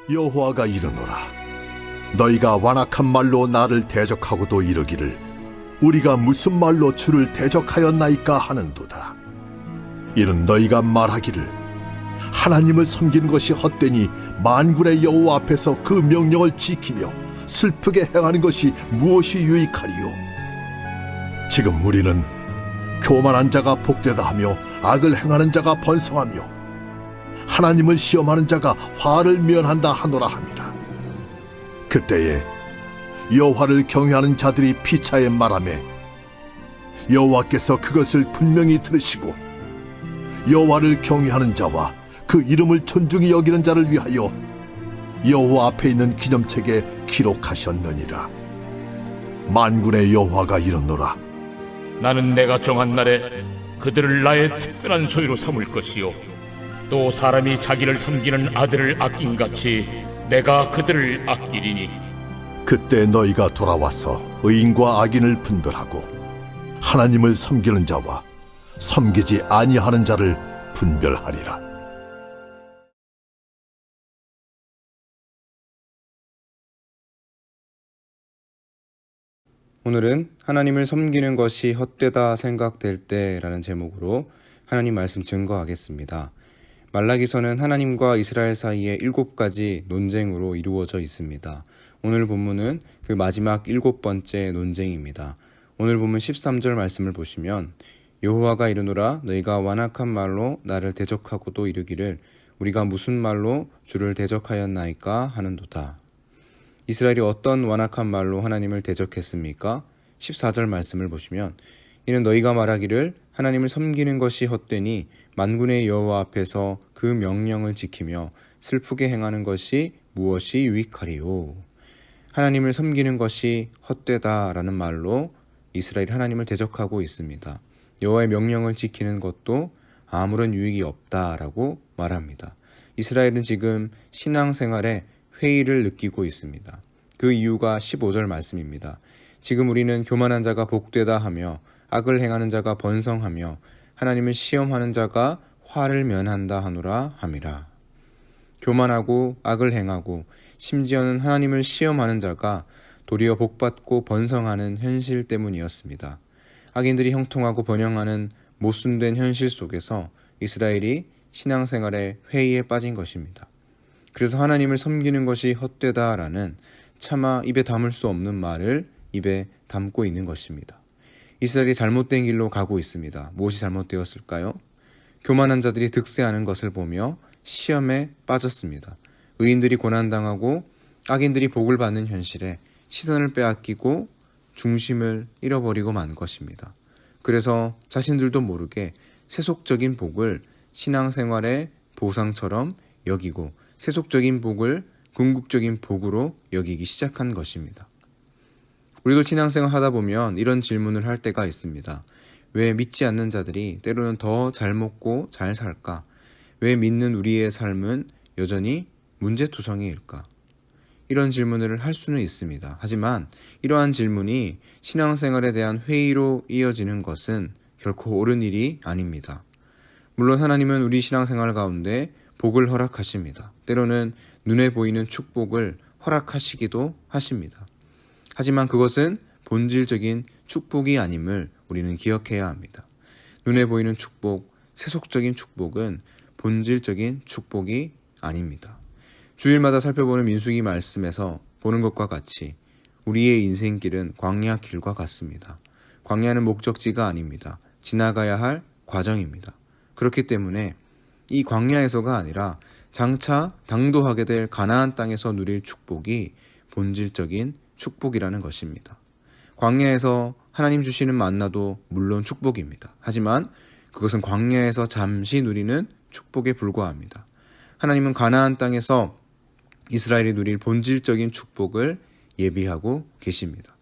여호와가 이르노라. 너희가 완악한 말로 나를 대적하고도 이르기를 우리가 무슨 말로 주를 대적하였나이까 하는도다. 이는 너희가 말하기를 하나님을 섬기는 것이 헛되니 만군의 여호와 앞에서 그 명령을 지키며 슬프게 행하는 것이 무엇이 유익하리요. 지금 우리는 교만한 자가 복되다 하며 악을 행하는 자가 번성하며 하나님을 시험하는 자가 화를 면한다 하노라 함이라. 그때에 여호와를 경외하는 자들이 피차에 말하매 여호와께서 그것을 분명히 들으시고 여호와를 경외하는 자와 그 이름을 존중히 여기는 자를 위하여 여호와 앞에 있는 기념책에 기록하셨느니라. 만군의 여호와가 이르노라. 나는 내가 정한 날에 그들을 나의 특별한 소유로 삼을 것이요 또 사람이 자기를 섬기는 아들을 아낀같이 내가 그들을 아끼리니 그때 너희가 돌아와서 의인과 악인을 분별하고 하나님을 섬기는 자와 섬기지 아니하는 자를 분별하리라. 오늘은 하나님을 섬기는 것이 헛되다 생각될 때라는 제목으로 하나님 말씀 증거하겠습니다. 말라기서는 하나님과 이스라엘 사이에 7가지 논쟁으로 이루어져 있습니다. 오늘 본문은 그 마지막 7번째 논쟁입니다. 오늘 본문 13절 말씀을 보시면 여호와가 이르노라 너희가 완악한 말로 나를 대적하고도 이르기를 우리가 무슨 말로 주를 대적하였나이까 하는도다. 이스라엘이 어떤 완악한 말로 하나님을 대적했습니까? 14절 말씀을 보시면 이는 너희가 말하기를 하나님을 섬기는 것이 헛되니 만군의 여호와 앞에서 그 명령을 지키며 슬프게 행하는 것이 무엇이 유익하리요. 하나님을 섬기는 것이 헛되다라는 말로 이스라엘이 하나님을 대적하고 있습니다. 여호와의 명령을 지키는 것도 아무런 유익이 없다라고 말합니다. 이스라엘은 지금 신앙생활에 회의를 느끼고 있습니다. 그 이유가 15절 말씀입니다. 지금 우리는 교만한 자가 복되다 하며 악을 행하는 자가 번성하며 하나님을 시험하는 자가 화를 면한다 하노라 함이라. 교만하고 악을 행하고 심지어는 하나님을 시험하는 자가 도리어 복받고 번성하는 현실 때문이었습니다. 악인들이 형통하고 번영하는 모순된 현실 속에서 이스라엘이 신앙생활의 회의에 빠진 것입니다. 그래서 하나님을 섬기는 것이 헛되다라는 차마 입에 담을 수 없는 말을 입에 담고 있는 것입니다. 이스라엘이 잘못된 길로 가고 있습니다. 무엇이 잘못되었을까요? 교만한 자들이 득세하는 것을 보며 시험에 빠졌습니다. 의인들이 고난당하고 악인들이 복을 받는 현실에 시선을 빼앗기고 중심을 잃어버리고 만 것입니다. 그래서 자신들도 모르게 세속적인 복을 신앙생활의 보상처럼 여기고 세속적인 복을 궁극적인 복으로 여기기 시작한 것입니다. 우리도 신앙생활 하다 보면 이런 질문을 할 때가 있습니다. 왜 믿지 않는 자들이 때로는 더 잘 먹고 잘 살까? 왜 믿는 우리의 삶은 여전히 문제투성이일까? 이런 질문을 할 수는 있습니다. 하지만 이러한 질문이 신앙생활에 대한 회의로 이어지는 것은 결코 옳은 일이 아닙니다. 물론 하나님은 우리 신앙생활 가운데 복을 허락하십니다. 때로는 눈에 보이는 축복을 허락하시기도 하십니다. 하지만 그것은 본질적인 축복이 아님을 우리는 기억해야 합니다. 눈에 보이는 축복, 세속적인 축복은 본질적인 축복이 아닙니다. 주일마다 살펴보는 민수기 말씀에서 보는 것과 같이 우리의 인생길은 광야 길과 같습니다. 광야는 목적지가 아닙니다. 지나가야 할 과정입니다. 그렇기 때문에 이 광야에서가 아니라 장차 당도하게 될 가나안 땅에서 누릴 축복이 본질적인 축복이라는 것입니다. 광야에서 하나님 주시는 만나도 물론 축복입니다. 하지만 그것은 광야에서 잠시 누리는 축복에 불과합니다. 하나님은 가나안 땅에서 이스라엘이 누릴 본질적인 축복을 예비하고 계십니다.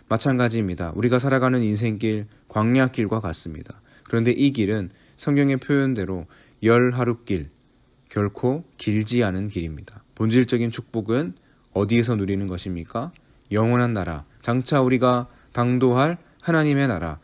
마찬가지입니다. 우리가 살아가는 인생길, 광야길과 같습니다. 그런데 이 길은 성경의 표현대로 열하루길, 결코 길지 않은 길입니다. 본질적인 축복은 어디에서 누리는 것입니까? 영원한 나라, 장차 우리가 당도할 하나님의 나라,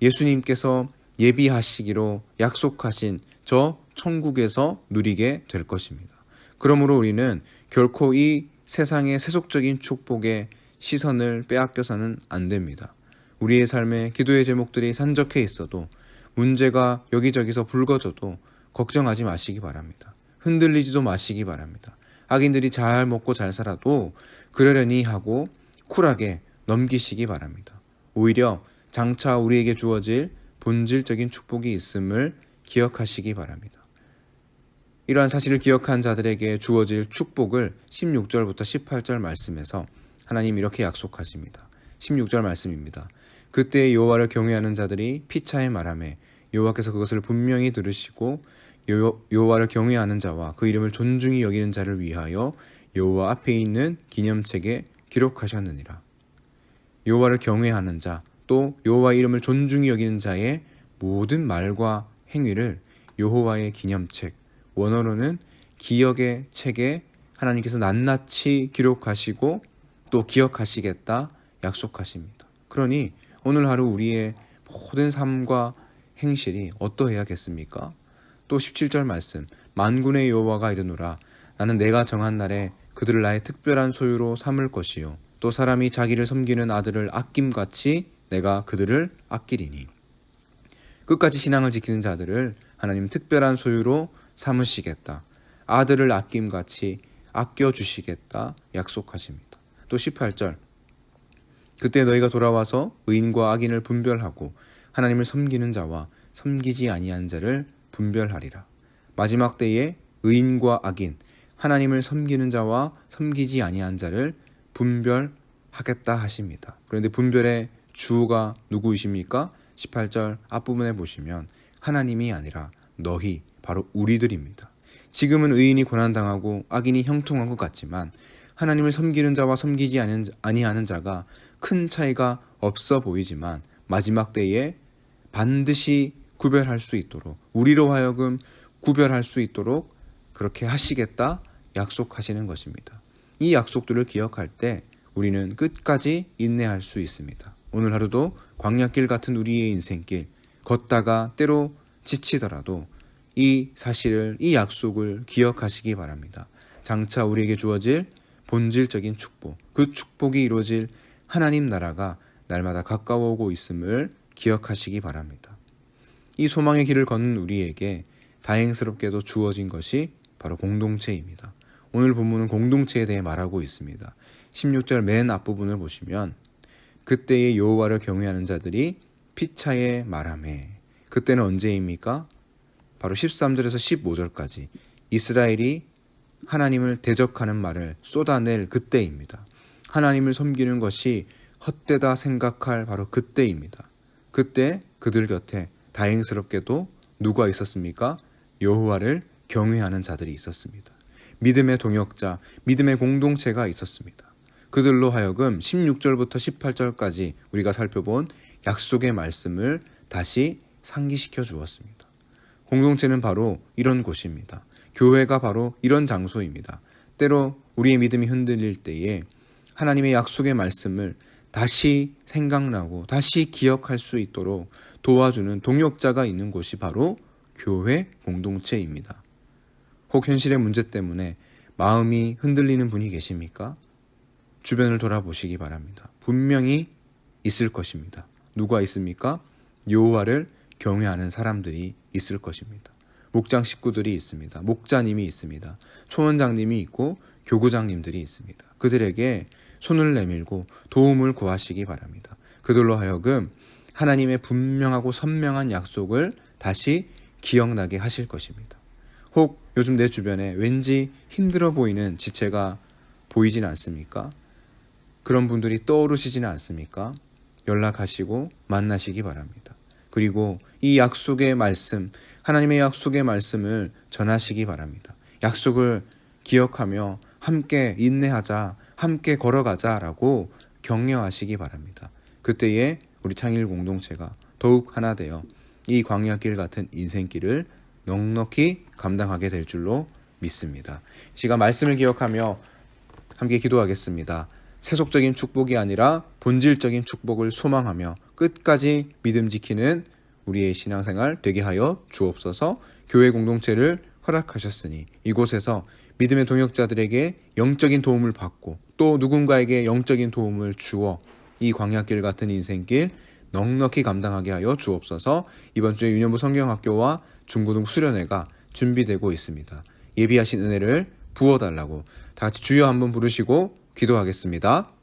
예수님께서 예비하시기로 약속하신 저 천국에서 누리게 될 것입니다. 그러므로 우리는 결코 이 세상의 세속적인 축복에 시선을 빼앗겨서는 안 됩니다. 우리의 삶에 기도의 제목들이 산적해 있어도, 문제가 여기저기서 불거져도 걱정하지 마시기 바랍니다. 흔들리지도 마시기 바랍니다. 악인들이 잘 먹고 잘 살아도 그러려니 하고 쿨하게 넘기시기 바랍니다. 오히려 장차 우리에게 주어질 본질적인 축복이 있음을 기억하시기 바랍니다. 이러한 사실을 기억한 자들에게 주어질 축복을 16절부터 18절 말씀에서 하나님 이렇게 약속하십니다. 16절 말씀입니다. 그때 여호와를 경외하는 자들이 피차에 말하매 여호와께서 그것을 분명히 들으시고 여호와를 경외하는 자와 그 이름을 존중히 여기는 자를 위하여 여호와 앞에 있는 기념책에 기록하셨느니라. 여호와를 경외하는 자, 또 여호와 이름을 존중히 여기는 자의 모든 말과 행위를 여호와의 기념책, 원어로는 기억의 책에 하나님께서 낱낱이 기록하시고 또 기억하시겠다 약속하십니다. 그러니 오늘 하루 우리의 모든 삶과 행실이 어떠해야겠습니까? 또 17절 말씀, 만군의 여호와가 이르노라. 나는 내가 정한 날에 그들을 나의 특별한 소유로 삼을 것이요 또 사람이 자기를 섬기는 아들을 아낌같이 내가 그들을 아끼리니. 끝까지 신앙을 지키는 자들을 하나님 특별한 소유로 삼으시겠다. 아들을 아낌같이 아껴주시겠다 약속하십니다. 또 18절, 그때 너희가 돌아와서 의인과 악인을 분별하고 하나님을 섬기는 자와 섬기지 아니한 자를 분별하리라. 마지막 때에 의인과 악인, 하나님을 섬기는 자와 섬기지 아니한 자를 분별하겠다 하십니다. 그런데 분별의 주가 누구이십니까? 18절 앞부분에 보시면 하나님이 아니라 너희, 바로 우리들입니다. 지금은 의인이 고난당하고 악인이 형통한 것 같지만 하나님을 섬기는 자와 섬기지 아니하는 자가 큰 차이가 없어 보이지만 마지막 때에 반드시 구별할 수 있도록, 우리로 하여금 구별할 수 있도록 그렇게 하시겠다 약속하시는 것입니다. 이 약속들을 기억할 때 우리는 끝까지 인내할 수 있습니다. 오늘 하루도 광야길 같은 우리의 인생길 걷다가 때로 지치더라도 이 사실을, 이 약속을 기억하시기 바랍니다. 장차 우리에게 주어질 본질적인 축복, 그 축복이 이루어질 하나님 나라가 날마다 가까워 오고 있음을 기억하시기 바랍니다. 이 소망의 길을 걷는 우리에게 다행스럽게도 주어진 것이 바로 공동체입니다. 오늘 본문은 공동체에 대해 말하고 있습니다. 16절 맨 앞부분을 보시면 그때의 여호와를 경외하는 자들이 피차에 말하매. 그때는 언제입니까? 바로 13절에서 15절까지 이스라엘이 하나님을 대적하는 말을 쏟아낼 그때입니다. 하나님을 섬기는 것이 헛되다 생각할 바로 그때입니다. 그때 그들 곁에 다행스럽게도 누가 있었습니까? 여호와를 경외하는 자들이 있었습니다. 믿음의 동역자, 믿음의 공동체가 있었습니다. 그들로 하여금 16절부터 18절까지 우리가 살펴본 약속의 말씀을 다시 상기시켜 주었습니다. 공동체는 바로 이런 곳입니다. 교회가 바로 이런 장소입니다. 때로 우리의 믿음이 흔들릴 때에 하나님의 약속의 말씀을 다시 생각나고 다시 기억할 수 있도록 도와주는 동역자가 있는 곳이 바로 교회 공동체입니다. 혹 현실의 문제 때문에 마음이 흔들리는 분이 계십니까? 주변을 돌아보시기 바랍니다. 분명히 있을 것입니다. 누가 있습니까? 여호와를 경외하는 사람들이 있을 것입니다. 목장 식구들이 있습니다. 목자님이 있습니다. 초원장님이 있고 교구장님들이 있습니다. 그들에게 손을 내밀고 도움을 구하시기 바랍니다. 그들로 하여금 하나님의 분명하고 선명한 약속을 다시 기억나게 하실 것입니다. 혹 요즘 내 주변에 왠지 힘들어 보이는 지체가 보이진 않습니까? 그런 분들이 떠오르시지는 않습니까? 연락하시고 만나시기 바랍니다. 그리고 이 약속의 말씀, 하나님의 약속의 말씀을 전하시기 바랍니다. 약속을 기억하며 함께 인내하자, 함께 걸어가자라고 격려하시기 바랍니다. 그때에 우리 창일 공동체가 더욱 하나 되어 이 광야길 같은 인생길을 넉넉히 감당하게 될 줄로 믿습니다. 이 시간 말씀을 기억하며 함께 기도하겠습니다. 세속적인 축복이 아니라 본질적인 축복을 소망하며 끝까지 믿음 지키는 우리의 신앙생활 되게 하여 주옵소서. 교회 공동체를 허락하셨으니 이곳에서 믿음의 동역자들에게 영적인 도움을 받고 또 누군가에게 영적인 도움을 주어 이 광야길 같은 인생길 넉넉히 감당하게 하여 주옵소서. 이번 주에 유년부 성경학교와 중고등 수련회가 준비되고 있습니다. 예비하신 은혜를 부어달라고 다 같이 주여 한번 부르시고 기도하겠습니다.